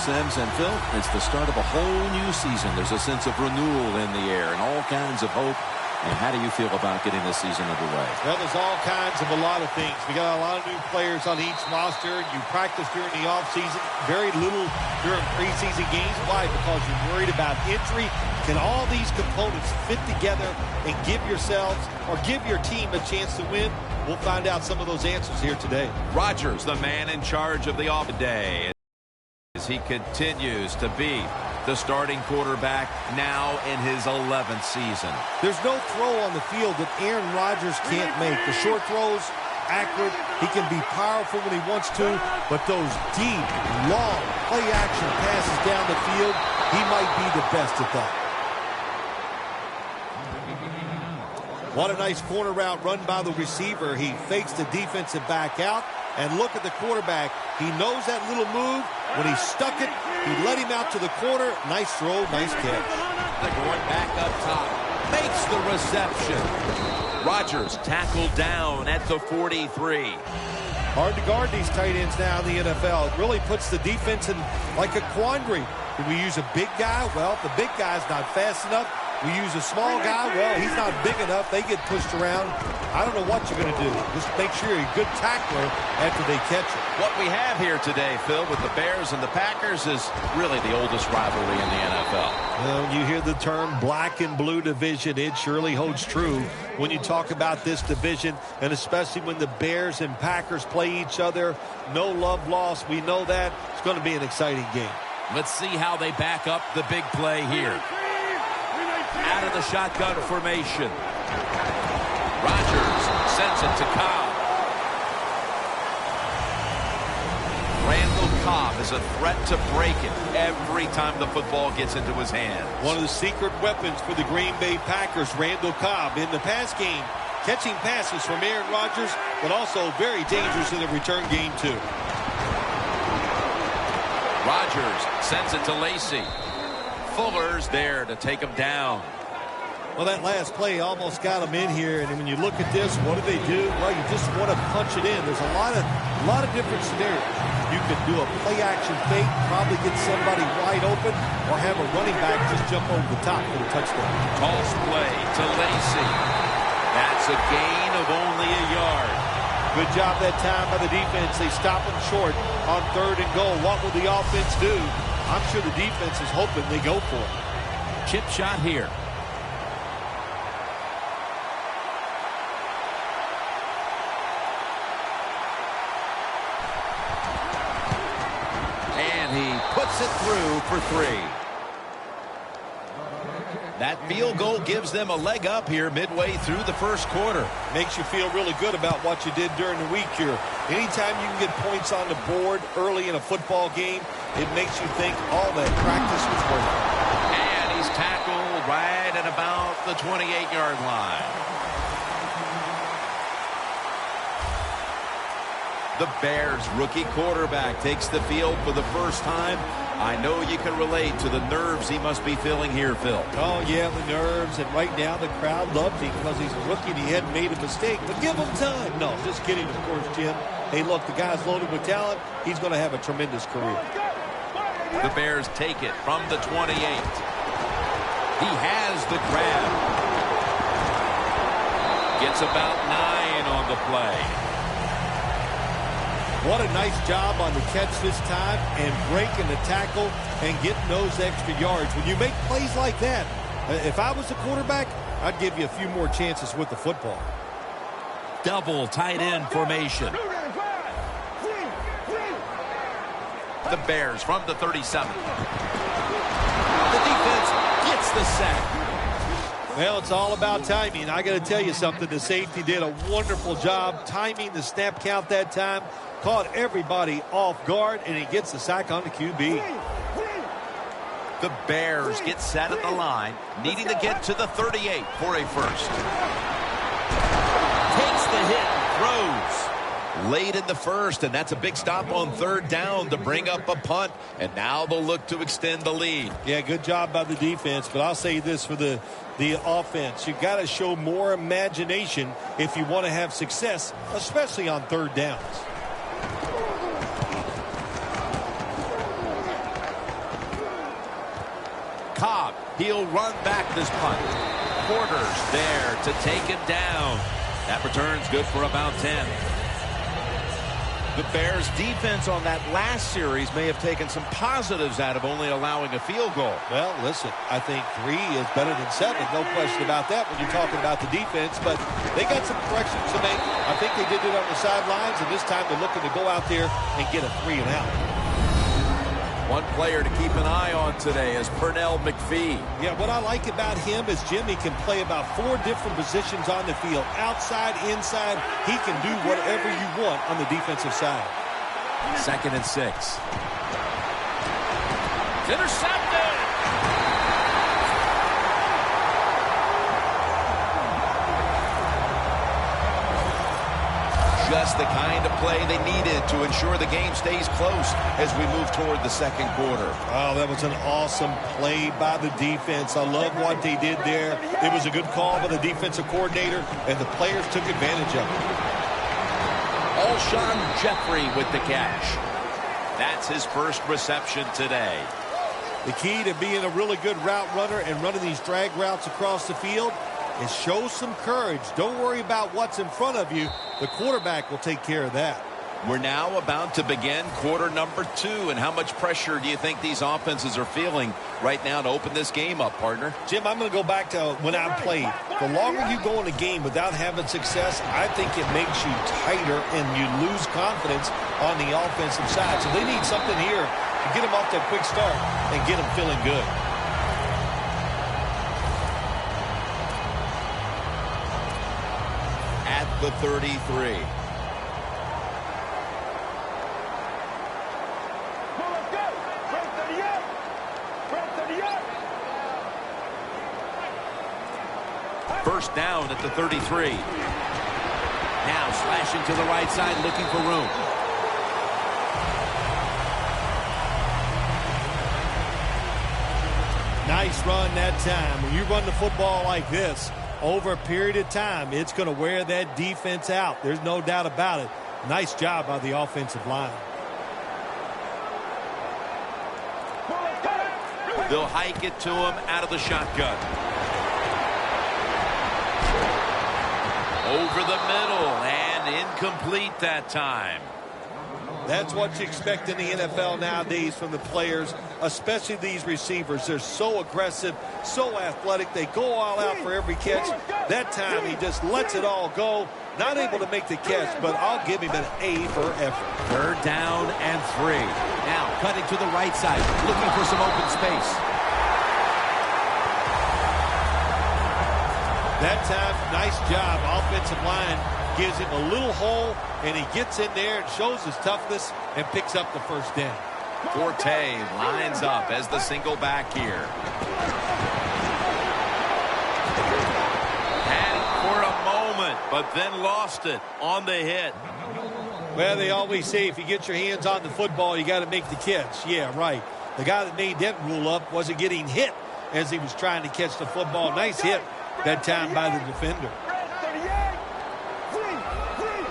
Sims. And Phil, it's the start of a whole new season. There's a sense of renewal in the air and all kinds of hope. And how do you feel about getting this season underway? Well, there's all kinds of a lot of things. We got a lot of new players on each roster. You practice during the offseason, very little during preseason games. Why? Because you're worried about injury. Can all these components fit together and give yourselves or give your team a chance to win? We'll find out some of those answers here today. Rodgers, the man in charge of the off day, as he continues to be the starting quarterback now in his 11th season. There's no throw on the field that Aaron Rodgers can't make. The short throws, accurate. He can be powerful when he wants to, but those deep, long, play-action passes down the field, he might be the best at that. What a nice corner route run by the receiver. He fakes the defensive back out, and look at the quarterback. He knows that little move. When he stuck it, he let him out to the corner. Nice throw, nice catch. They're going back up top. Makes the reception. Rodgers tackled down at the 43. Hard to guard these tight ends now in the NFL. It really puts the defense in like a quandary. Do we use a big guy? Well, if the big guy's not fast enough, we use a small guy. Well, he's not big enough. They get pushed around. I don't know what you're going to do. Just make sure you're a good tackler after they catch it. What we have here today, Phil, with the Bears and the Packers is really the oldest rivalry in the NFL. Well, you hear the term black and blue division. It surely holds true when you talk about this division, and especially when the Bears and Packers play each other. No love lost. We know that. It's going to be an exciting game. Let's see how they back up the big play here. Out of the shotgun formation. Rodgers sends it to Cobb. Randall Cobb is a threat to break it every time the football gets into his hands. One of the secret weapons for the Green Bay Packers, Randall Cobb, in the pass game, catching passes from Aaron Rodgers, but also very dangerous in the return game, too. Rodgers sends it to Lacy. Fuller's there to take him down. Well, that last play almost got him in here, and when you look at this, what do? Well, you just want to punch it in. There's a lot of different scenarios. You could do a play-action fake, probably get somebody wide open, or have a running back just jump over the top for the touchdown. Toss play to Lacy. That's a gain of only a yard. Good job that time by the defense. They stop him short on 3rd and goal. What will the offense do? I'm sure the defense is hoping they go for it. Chip shot here. And he puts it through for 3. That field goal gives them a leg up here midway through the first quarter. Makes you feel really good about what you did during the week here. Anytime you can get points on the board early in a football game, it makes you think all that practice was worth it. And he's tackled right at about the 28-yard line. The Bears rookie quarterback takes the field for the first time. I know you can relate to the nerves he must be feeling here, Phil. Oh, yeah, the nerves. And right now the crowd loves him because he's a rookie and he hadn't made a mistake. But give him time. No, just kidding, of course, Jim. Hey, look, the guy's loaded with talent. He's going to have a tremendous career. The Bears take it from the 28. He has the grab. Gets about 9 on the play. What a nice job on the catch this time and breaking the tackle and getting those extra yards. When you make plays like that, if I was the quarterback, I'd give you a few more chances with the football. Double tight end formation. The Bears from the 37. The defense gets the sack. Well, it's all about timing. I got to tell you something. The safety did a wonderful job timing the snap count that time. Caught everybody off guard, and he gets the sack on the QB. The Bears get set at the line, needing to get to the 38 for a first. Takes the hit and throws. Late in the first, and that's a big stop on 3rd down to bring up a punt. And now they'll look to extend the lead. Yeah, good job by the defense, but I'll say this for the offense. You've got to show more imagination if you want to have success, especially on 3rd downs. Cobb, he'll run back this punt. Porter's there to take him down. That return's good for about 10. The Bears' defense on that last series may have taken some positives out of only allowing a field goal. Well, listen, I think 3 is better than 7. No question about that when you're talking about the defense. But they got some corrections to make. I think they did it on the sidelines, and this time they're looking to go out there and get a 3 and out. One player to keep an eye on today is Pernell McPhee. Yeah, what I like about him is Jimmy can play about 4 different positions on the field. Outside, inside, he can do whatever you want on the defensive side. 2nd and 6. It's intercepted. Just the kind of play they needed to ensure the game stays close as we move toward the second quarter. Oh, that was an awesome play by the defense. I love what they did there. It was a good call by the defensive coordinator, and the players took advantage of it. Alshon Jeffrey with the catch. That's his first reception today. The key to being a really good route runner and running these drag routes across the field is show some courage. Don't worry about what's in front of you. The quarterback will take care of that. We're now about to begin quarter number 2. And how much pressure do you think these offenses are feeling right now to open this game up, partner? Jim, I'm going to go back to when I played. The longer you go in a game without having success, I think it makes you tighter and you lose confidence on the offensive side. So they need something here to get them off that quick start and get them feeling good. At the 33. First down at the 33. Now slashing to the right side, looking for room. Nice run that time. When you run the football like this, over a period of time, it's going to wear that defense out. There's no doubt about it. Nice job by the offensive line. They'll hike it to him out of the shotgun. Over the middle and incomplete that time. That's what you expect in the NFL nowadays from the players, especially these receivers. They're so aggressive, so athletic. They go all out for every catch. That time he just lets it all go. Not able to make the catch, but I'll give him an A for effort. 3rd down and 3. Now cutting to the right side, looking for some open space. That time, nice job. Offensive line gives him a little hole, and he gets in there and shows his toughness and picks up the first down. Forte lines up as the single back here. Had it for a moment, but then lost it on the hit. Well, they always say if you get your hands on the football, you got to make the catch. Yeah, right. The guy that made that rule up wasn't getting hit as he was trying to catch the football. Nice hit that time by the defender.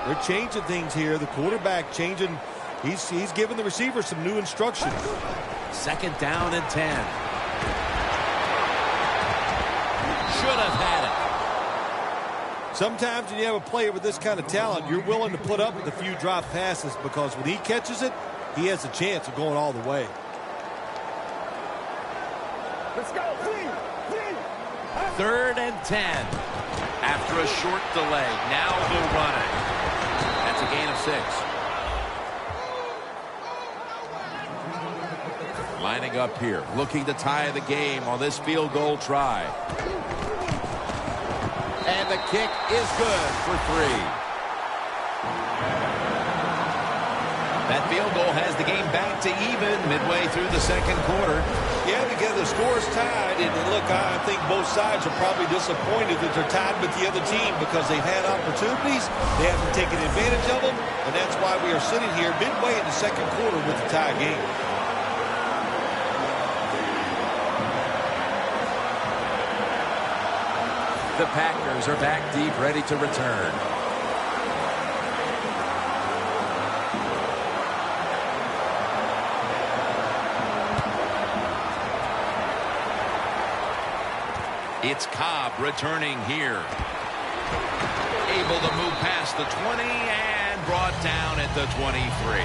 They're changing things here. The quarterback changing. He's giving the receiver some new instructions. 2nd down and 10. Should have had it. Sometimes when you have a player with this kind of talent, you're willing to put up with a few drop passes because when he catches it, he has a chance of going all the way. Let's go. 3rd and 10. After a short delay, now they'll run it. That's a gain of 6. Lining up here, looking to tie the game on this field goal try. And the kick is good for 3. That field goal has the game back to even midway through the second quarter. Yeah, because the score's tied, and look, I think both sides are probably disappointed that they're tied with the other team because they've had opportunities, they haven't taken advantage of them, and that's why we are sitting here midway in the second quarter with the tie game. The Packers are back deep, ready to return. It's Cobb returning here. Able to move past the 20 and brought down at the 23.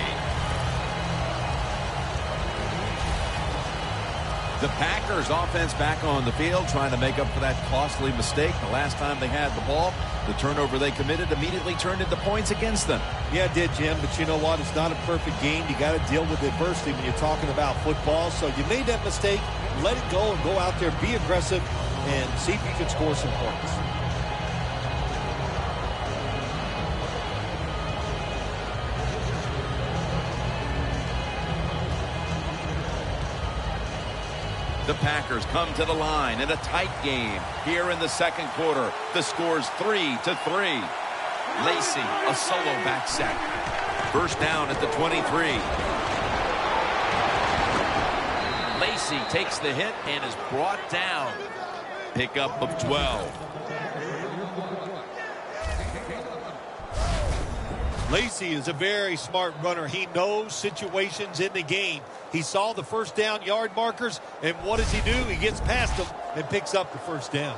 The Packers offense back on the field trying to make up for that costly mistake. The last time they had the ball, the turnover they committed immediately turned into points against them. Yeah, it did, Jim, but you know what? It's not a perfect game. You got to deal with adversity when you're talking about football. So you made that mistake, let it go, and go out there, be aggressive, and see if you can score some points. The Packers come to the line in a tight game here in the second quarter. The score's 3-3. Lacy, a solo back sack. First down at the 23. Lacy takes the hit and is brought down. Pickup of 12. Lacy is a very smart runner. He knows situations in the game. He saw the first down yard markers, and what does he do? He gets past them and picks up the first down.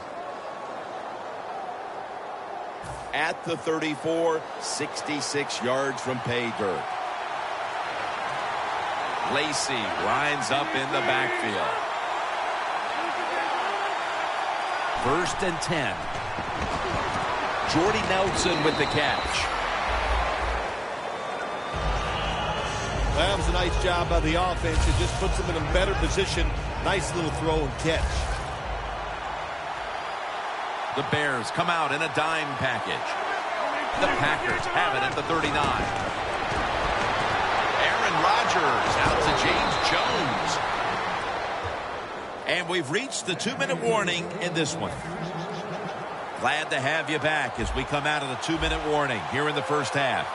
At the 34, 66 yards from pay dirt. Lacy lines up in the backfield. First and 10. Jordy Nelson with the catch. That was a nice job by the offense. It just puts them in a better position. Nice little throw and catch. The Bears come out in a dime package. The Packers have it at the 39. Aaron Rodgers out to James Jones. And we've reached the 2-minute warning in this one. Glad to have you back as we come out of the 2-minute warning here in the first half.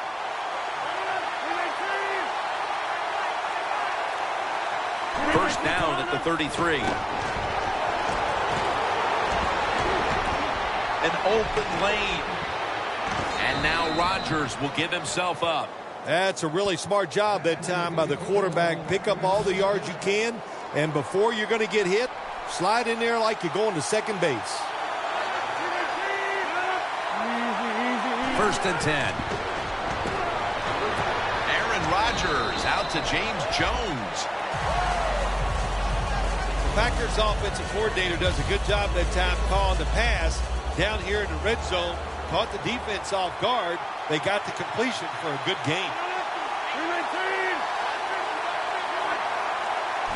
First down at the 33. An open lane. And now Rodgers will give himself up. That's a really smart job that time by the quarterback. Pick up all the yards you can, and before you're going to get hit, slide in there like you're going to second base. First and 10. Aaron Rodgers out to James Jones. Packers offensive coordinator does a good job that time calling the pass down here in the red zone. Caught the defense off guard. They got the completion for a good game.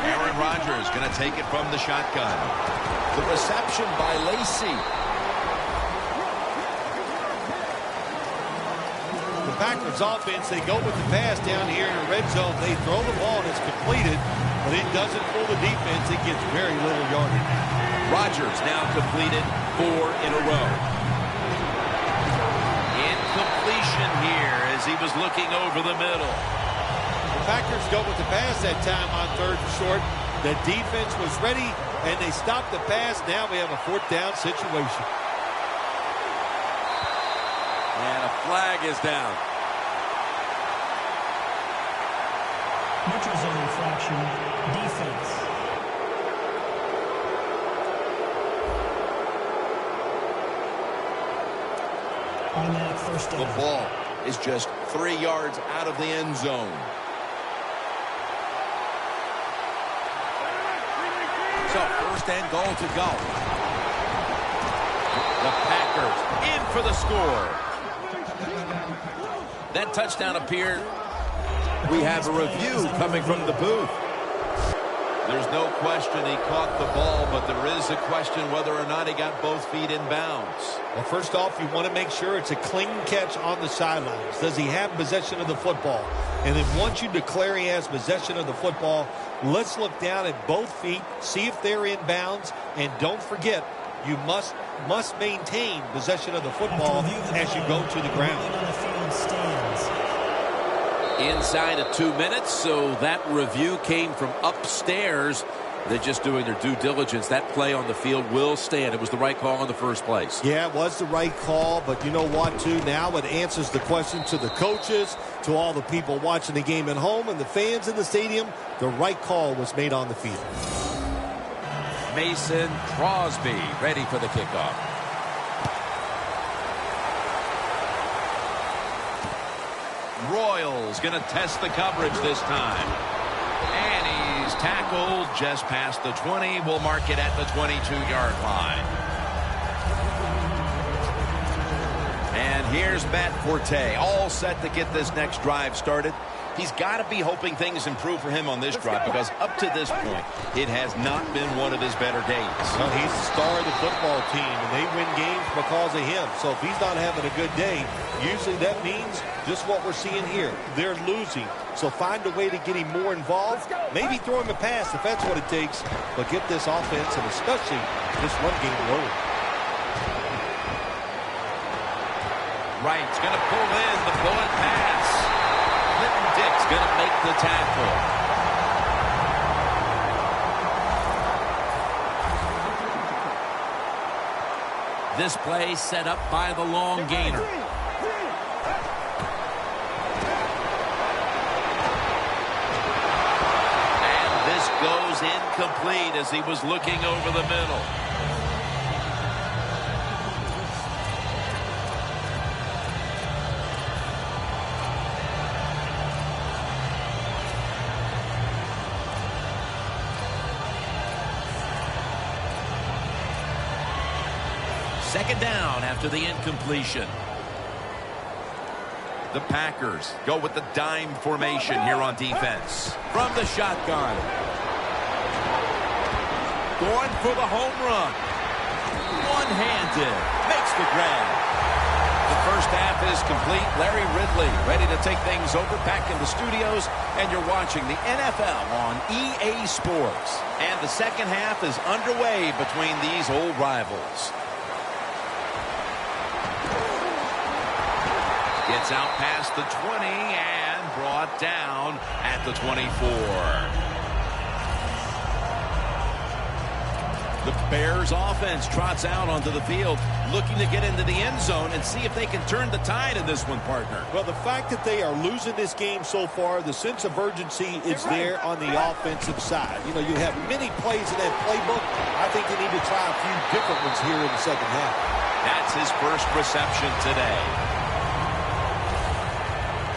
Aaron Rodgers going to take it from the shotgun. The reception by Lacy. The Packers offense, they go with the pass down here in the red zone. They throw the ball and it's completed. But it doesn't fool the defense. It gets very little yardage. Rodgers now completed 4 in a row. Incompletion here as he was looking over the middle. The Packers go with the pass that time on 3rd and short. The defense was ready, and they stopped the pass. Now we have a 4th down situation. And a flag is down. Neutral zone infraction, defense. Automatic first down. The ball is just 3 yards out of the end zone. So first and goal to go. The Packers in for the score. That touchdown appeared. We have a review coming from the booth. There's no question he caught the ball, but there is a question whether or not he got both feet in bounds. Well, first off, you want to make sure it's a clean catch on the sidelines. Does he have possession of the football? And then once you declare he has possession of the football, let's look down at both feet, see if they're in bounds, and don't forget, you must maintain possession of the football as you go to the ground. Inside of 2 minutes, so that review came from upstairs. They're just doing their due diligence. That play on the field will stand. It was the right call in the first place. Yeah, it was the right call, but you know what, too? Now it answers the question to the coaches, to all the people watching the game at home, and the fans in the stadium. The right call was made on the field. Mason Crosby ready for the kickoff. Royals going to test the coverage this time. And he's tackled just past the 20. We'll mark it at the 22-yard line. And here's Matt Forte, all set to get this next drive started. He's got to be hoping things improve for him on this drive, because up to this point, it has not been one of his better days. Well, he's the star of the football team, and they win games because of him. So if he's not having a good day, usually that means just what we're seeing here. They're losing. So find a way to get him more involved. Maybe throw him a pass if that's what it takes. But get this offense, and especially this one game rolling. Wright's going to pull in the bullet pass. Clinton Dick's going to make the tackle. This play set up by the long gainer. And this goes incomplete as he was looking over the middle. Second down after the incompletion. The Packers go with the dime formation here on defense. From the shotgun. Going for the home run. One-handed. Makes the grab. The first half is complete. Larry Ridley ready to take things over back in the studios. And you're watching the NFL on EA Sports. And the second half is underway between these old rivals. Gets out past the 20 and brought down at the 24. The Bears offense trots out onto the field, looking to get into the end zone and see if they can turn the tide in this one, partner. Well, the fact that they are losing this game so far, the sense of urgency is there on the offensive side. You know, you have many plays in that playbook. I think they need to try a few different ones here in the second half. That's his first reception today.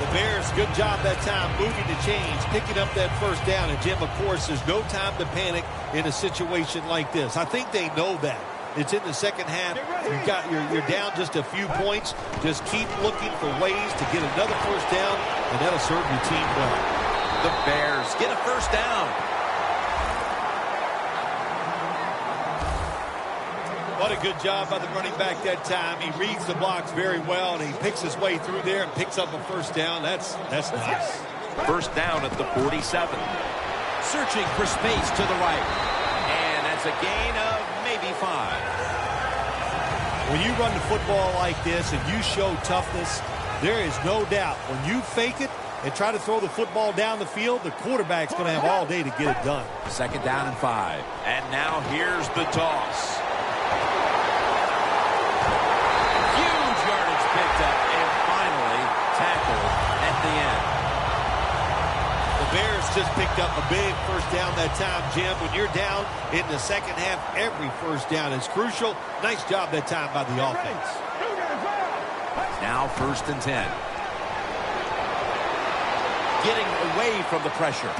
The Bears, good job that time moving the chains, picking up that first down. And, Jim, of course, there's no time to panic in a situation like this. I think they know that. It's in the second half. You're down just a few points. Just keep looking for ways to get another first down, and that'll serve your team well. The Bears get a first down. What a good job by the running back that time. He reads the blocks very well, and he picks his way through there and picks up a first down. That's nice. First down at the 47. Searching for space to the right. And that's a gain of maybe 5. When you run the football like this and you show toughness, there is no doubt when you fake it and try to throw the football down the field, the quarterback's going to have all day to get it done. Second down and 5. And now here's the toss. Picked up and finally tackled at the end. The Bears just picked up a big first down that time, Jim. When you're down in the second half, every first down is crucial. Nice job that time by the offense. Now first and 10. Getting away from the pressure.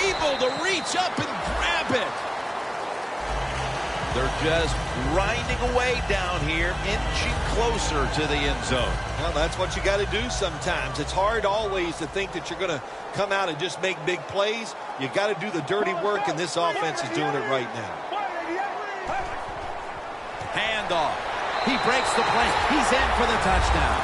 Able to reach up and grab it. They're just grinding away down here, inching closer to the end zone. Well, that's what you got to do sometimes. It's hard always to think that you're going to come out and just make big plays. You got to do the dirty work, and this offense is doing it right now. Handoff. He breaks the play. He's in for the touchdown.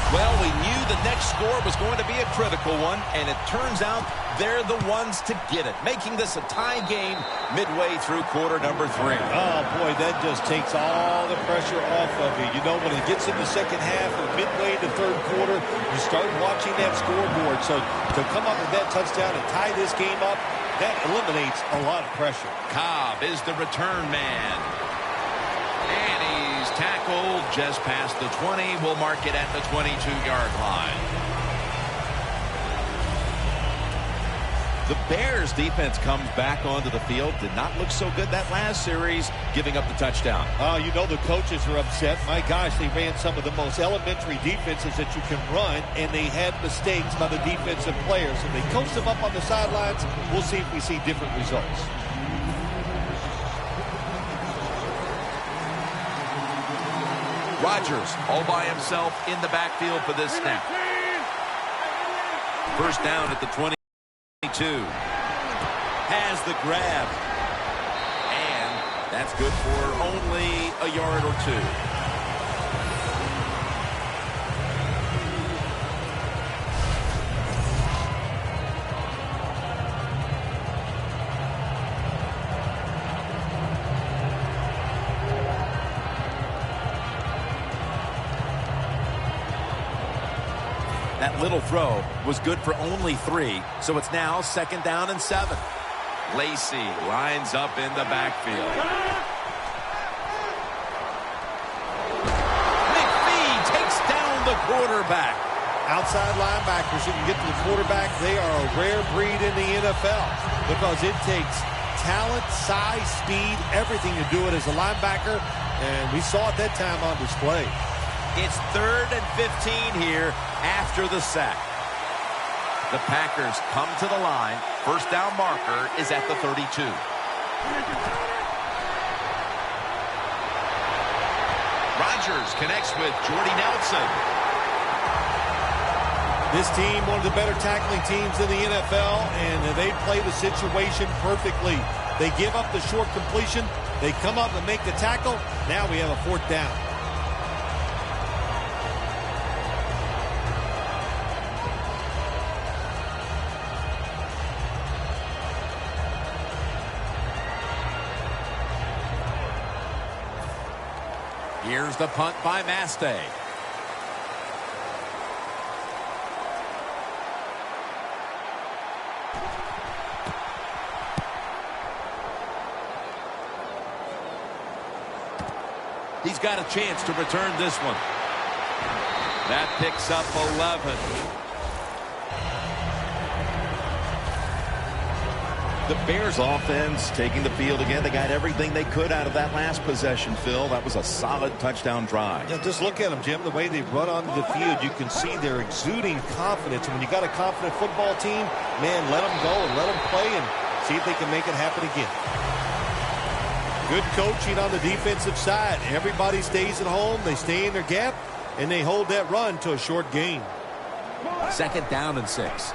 Well, we knew the next score was going to be a critical one, and it turns out they're the ones to get it, making this a tie game midway through quarter number 3. Oh, boy, that just takes all the pressure off of you. You know, when it gets in the second half or midway in the third quarter, you start watching that scoreboard. So to come up with that touchdown and tie this game up, that eliminates a lot of pressure. Cobb is the return man. And he's tackled just past the 20. We'll mark it at the 22-yard line. The Bears defense comes back onto the field. Did not look so good that last series, giving up the touchdown. Oh, you know the coaches are upset. My gosh, they ran some of the most elementary defenses that you can run, and they had mistakes by the defensive players. And they coached them up on the sidelines. We'll see if we see different results. Rodgers all by himself in the backfield for this snap. First down at the 22. Has the grab. And that's good for only a yard or two. That little throw was good for only 3, so it's now 2nd down and 7. Lacey lines up in the backfield. McPhee takes down the quarterback. Outside linebackers who can get to the quarterback, they are a rare breed in the NFL because it takes talent, size, speed, everything to do it as a linebacker, and we saw it that time on display. It's 3rd and 15 here after the sack. The Packers come to the line. First down marker is at the 32. Rodgers connects with Jordy Nelson. This team, one of the better tackling teams in the NFL, and they play the situation perfectly. They give up the short completion. They come up and make the tackle. Now we have a 4th down. Here's the punt by Mastay. He's got a chance to return this one. That picks up 11. The Bears offense taking the field again. They got everything they could out of that last possession, Phil. That was a solid touchdown drive. Yeah, just look at them, Jim. The way they run onto the field, you can see they're exuding confidence. And when you got a confident football team, man, let them go and let them play and see if they can make it happen again. Good coaching on the defensive side. Everybody stays at home. They stay in their gap, and they hold that run to a short gain. 2nd down and 6.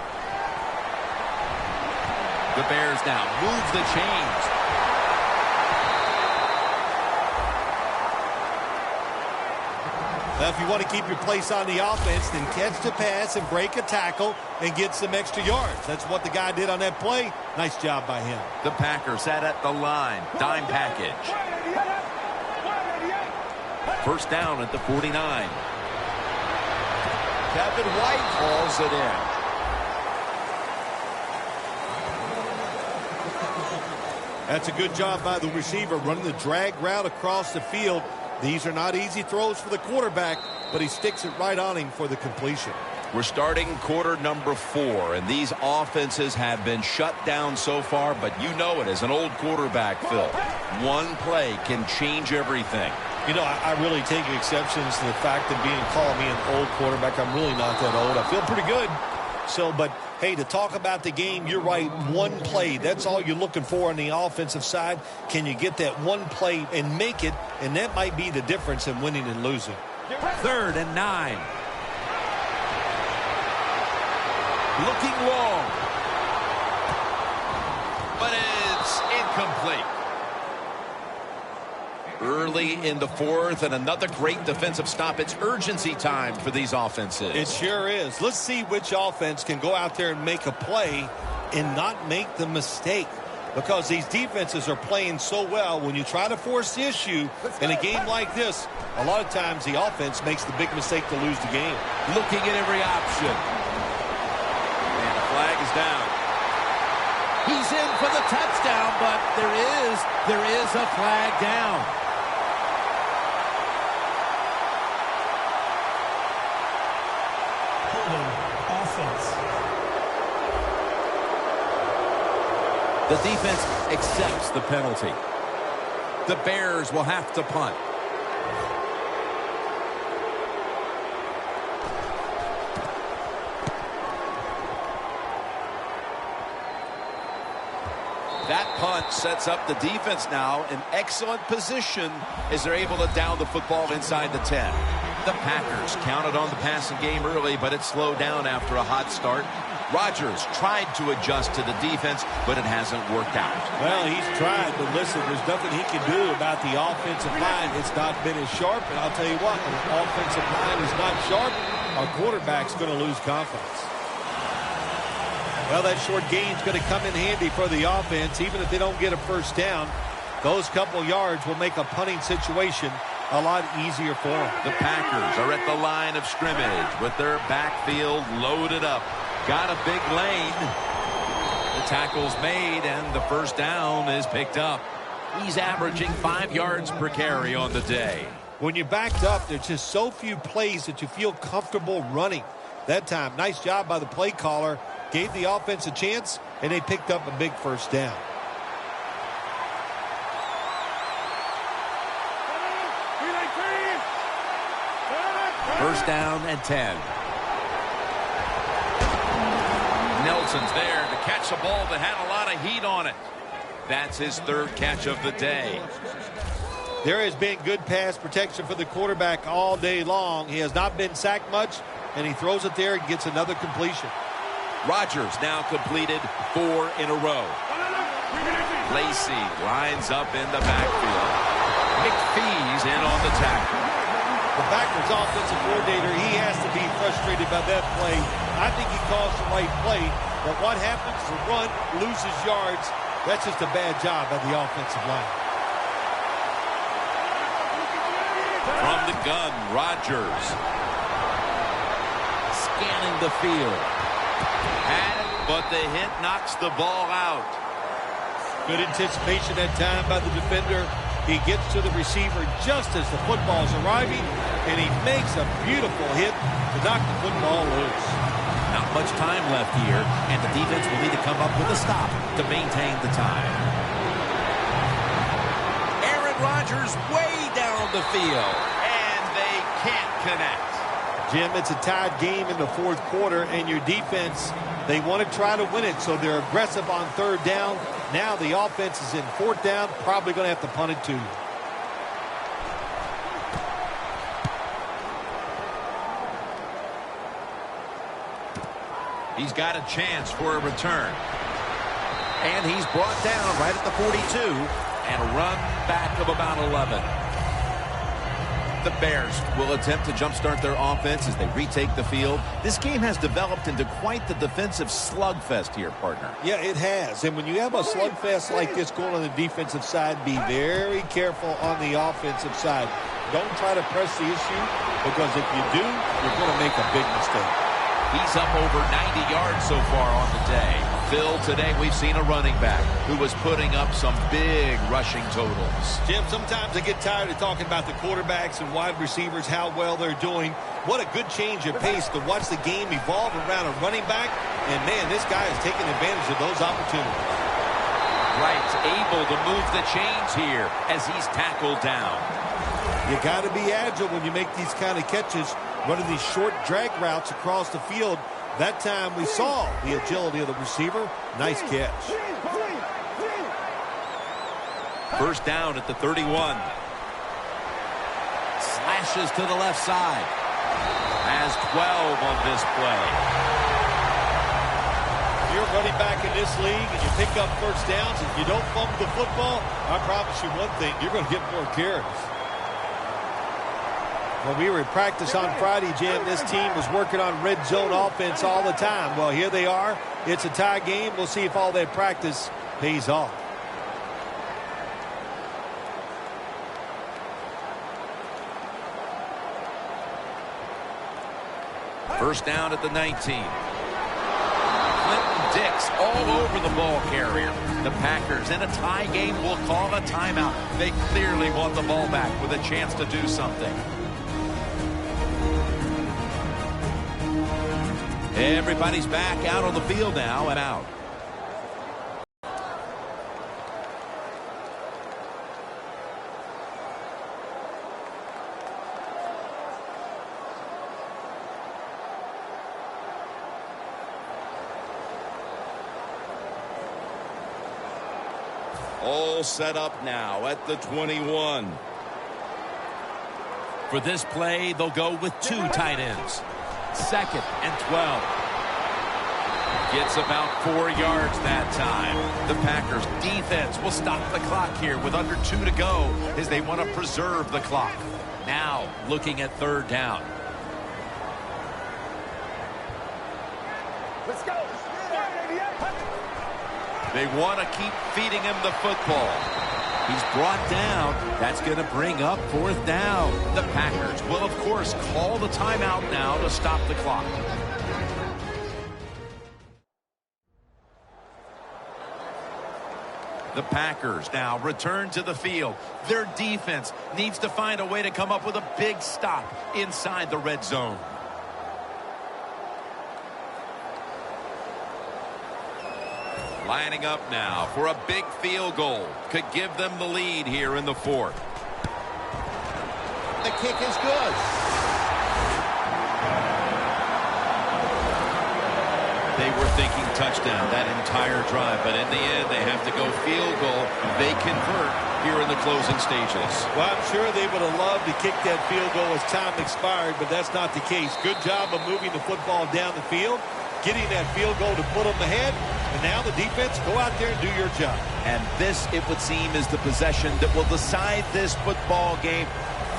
The Bears now move the chains. Now, if you want to keep your place on the offense, then catch the pass and break a tackle and get some extra yards. That's what the guy did on that play. Nice job by him. The Packers sat at the line. Dime package. First down at the 49. Kevin White calls it in. That's a good job by the receiver running the drag route across the field. These are not easy throws for the quarterback, but he sticks it right on him for the completion. We're starting quarter number 4, and these offenses have been shut down so far, but you know it as an old quarterback, Phil. One play can change everything. You know, I really take exceptions to the fact that being called me an old quarterback. I'm really not that old. I feel pretty good. So, but, hey, to talk about the game, you're right, one play. That's all you're looking for on the offensive side. Can you get that one play and make it? And that might be the difference in winning and losing. 3rd and 9. Looking long. But it's incomplete. Early in the 4th, and another great defensive stop. It's urgency time for these offenses. It sure is. Let's see which offense can go out there and make a play and not make the mistake. Because these defenses are playing so well, when you try to force the issue in a game like this, a lot of times the offense makes the big mistake to lose the game. Looking at every option. And the flag is down. He's in for the touchdown, but there is a flag down. Offense. The defense accepts the penalty. The Bears will have to punt. That punt sets up the defense now in excellent position as they're able to down the football inside the 10. The Packers counted on the passing game early, but it slowed down after a hot start. Rodgers tried to adjust to the defense, but it hasn't worked out. Well, he's tried, but listen, there's nothing he can do about the offensive line. It's not been as sharp, and I'll tell you what, when the offensive line is not sharp, our quarterback's going to lose confidence. Well, that short gain's going to come in handy for the offense. Even if they don't get a first down, those couple yards will make a punting situation a lot easier for them. The Packers are at the line of scrimmage with their backfield loaded up. Got a big lane. The tackle's made, and the first down is picked up. He's averaging 5 yards per carry on the day. When you're backed up, there's just so few plays that you feel comfortable running. That time, nice job by the play caller. Gave the offense a chance, and they picked up a big first down. First down and 10. Nelson's there to catch a ball that had a lot of heat on it. That's his third catch of the day. There has been good pass protection for the quarterback all day long. He has not been sacked much, and he throws it there and gets another completion. Rodgers now completed 4 in a row. Lacey lines up in the backfield. McPhee's in on the tackle. The Packers offensive coordinator, he has to be frustrated by that play. I think he calls the right play, but what happens to run, loses yards, that's just a bad job by the offensive line. From the gun, Rodgers. Scanning the field. But the hit knocks the ball out. Good anticipation that time by the defender. He gets to the receiver just as the football's arriving, and he makes a beautiful hit to knock the football loose. Not much time left here, and the defense will need to come up with a stop to maintain the time. Aaron Rodgers way down the field, and they can't connect. Jim, it's a tied game in the fourth quarter, and your defense, they want to try to win it, so they're aggressive on third down. Now the offense is in fourth down, probably going to have to punt it too. He's got a chance for a return. And he's brought down right at the 42, and a run back of about 11. The Bears will attempt to jumpstart their offense as they retake the field. This game has developed into quite the defensive slugfest here, partner. Yeah, it has. And when you have a slugfest like this going on the defensive side, be very careful on the offensive side. Don't try to press the issue, because if you do, you're going to make a big mistake. He's up over 90 yards so far on the day. Phil, today we've seen a running back who was putting up some big rushing totals. Jim, sometimes I get tired of talking about the quarterbacks and wide receivers, how well they're doing. What a good change of pace to watch the game evolve around a running back. And, man, this guy is taking advantage of those opportunities. Right, able to move the chains here as he's tackled down. You got to be agile when you make these kind of catches, running these short drag routes across the field. That time we saw the agility of the receiver. Nice catch. First down at the 31. Slashes to the left side. Has 12 on this play. If you're running back in this league and you pick up first downs and you don't fumble the football, I promise you one thing, you're going to get more carries. When we were at practice on Friday, Jim, this team was working on red zone offense all the time. Well, here they are. It's a tie game. We'll see if all that practice pays off. First down at the 19. Clinton Dix all over the ball carrier. The Packers in a tie game will call a timeout. They clearly want the ball back with a chance to do something. Everybody's back out on the field now and out. All set up now at the 21. For this play, they'll go with 2 tight ends. 2nd and 12. Gets about 4 yards that time. The Packers defense will stop the clock here with under 2 to go as they want to preserve the clock. Now looking at 3rd down. Let's go. They want to keep feeding him the football. He's brought down. That's going to bring up 4th down. The Packers will, of course, call the timeout now to stop the clock. The Packers now return to the field. Their defense needs to find a way to come up with a big stop inside the red zone. Lining up now for a big field goal. Could give them the lead here in the 4th. The kick is good. They were thinking touchdown that entire drive, but in the end, they have to go field goal. They convert here in the closing stages. Well, I'm sure they would have loved to kick that field goal as time expired, but that's not the case. Good job of moving the football down the field, getting that field goal to put them ahead, and now the defense, go out there and do your job. And this, it would seem, is the possession that will decide this football game.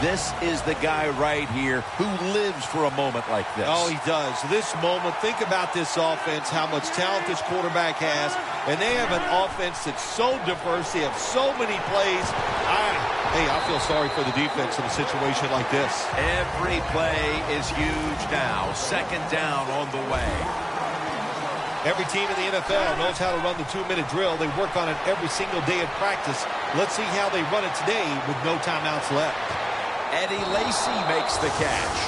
This is the guy right here who lives for a moment like this. Oh, he does. This moment, think about this offense, how much talent this quarterback has, and they have an offense that's so diverse. They have so many plays. I feel sorry for the defense in a situation like this. Every play is huge now. 2nd down on the way. Every team in the NFL knows how to run the 2-minute drill. They work on it every single day at practice. Let's see how they run it today with no timeouts left. Eddie Lacy makes the catch.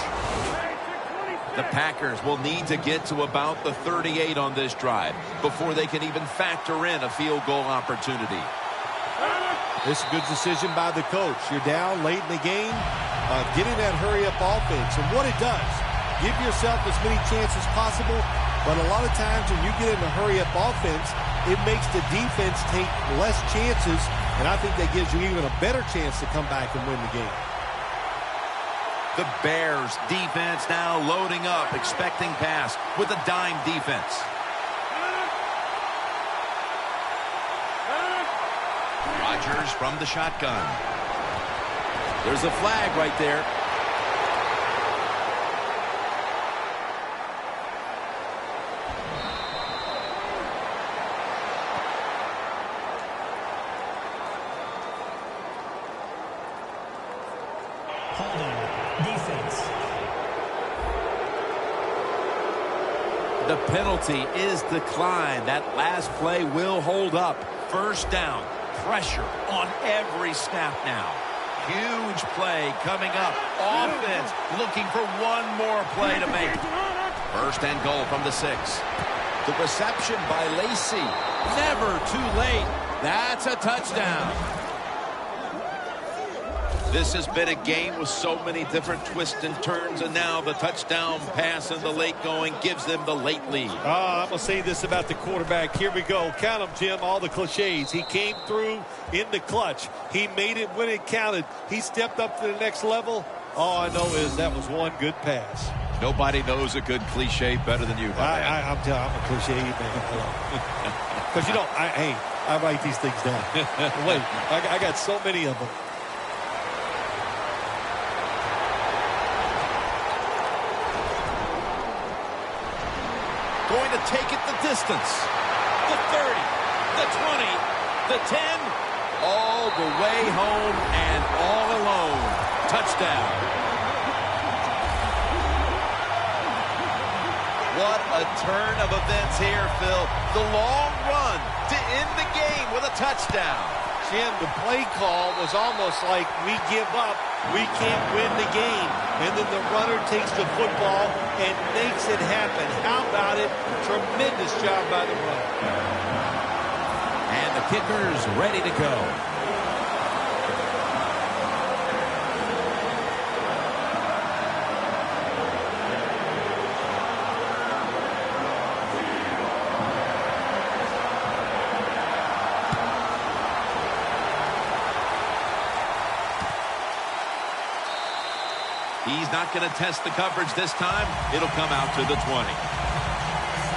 The Packers will need to get to about the 38 on this drive before they can even factor in a field goal opportunity. This is a good decision by the coach. You're down late in the game, getting that hurry-up offense. And what it does, give yourself as many chances as possible, but a lot of times when you get in a hurry-up offense, it makes the defense take less chances, and I think that gives you even a better chance to come back and win the game. The Bears defense now loading up, expecting pass with a dime defense. Rodgers from the shotgun. There's a flag right there. The penalty is declined. That last play will hold up. 1st down. Pressure on every snap now. Huge play coming up. Offense looking for one more play to make. 1st and goal from the 6. The reception by Lacy. Never too late. That's a touchdown. This has been a game with so many different twists and turns, and now the touchdown pass and the late going gives them the late lead. I'm going to say this about the quarterback. Here we go. Count them, Jim, all the cliches. He came through in the clutch. He made it when it counted. He stepped up to the next level. All I know is that was one good pass. Nobody knows a good cliche better than you, my man. I'm a cliche man. Because, you know, I write these things down. Wait, I got so many of them. Going to take it the distance. The 30, the 20, the 10, all the way home and all alone. Touchdown. What a turn of events here, Phil. The long run to end the game with a touchdown. Jim, the play call was almost like we give up, we can't win the game. And then the runner takes the football and makes it happen. How about it? Tremendous job by the runner. And the kicker's ready to go. not going to test the coverage this time. It'll come out to the 20.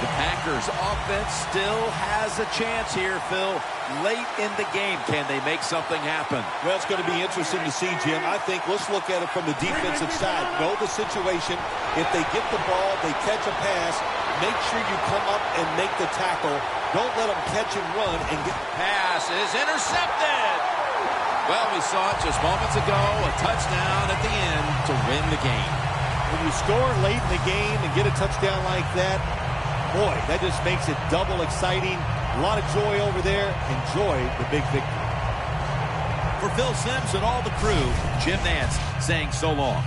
The Packers offense still has a chance here, Phil. Late in the game, can they make something happen? Well, it's going to be interesting to see, Jim. I think let's look at it from the defensive side. Know the situation. If they get the ball, they catch a pass, make sure you come up and make the tackle. Don't let them catch and run and get... Pass is intercepted. Well, we saw it just moments ago. A touchdown at the end to win the game. When you score late in the game and get a touchdown like that, boy, that just makes it double exciting. A lot of joy over there. Enjoy the big victory. For Phil Simms and all the crew, Jim Nance saying so long.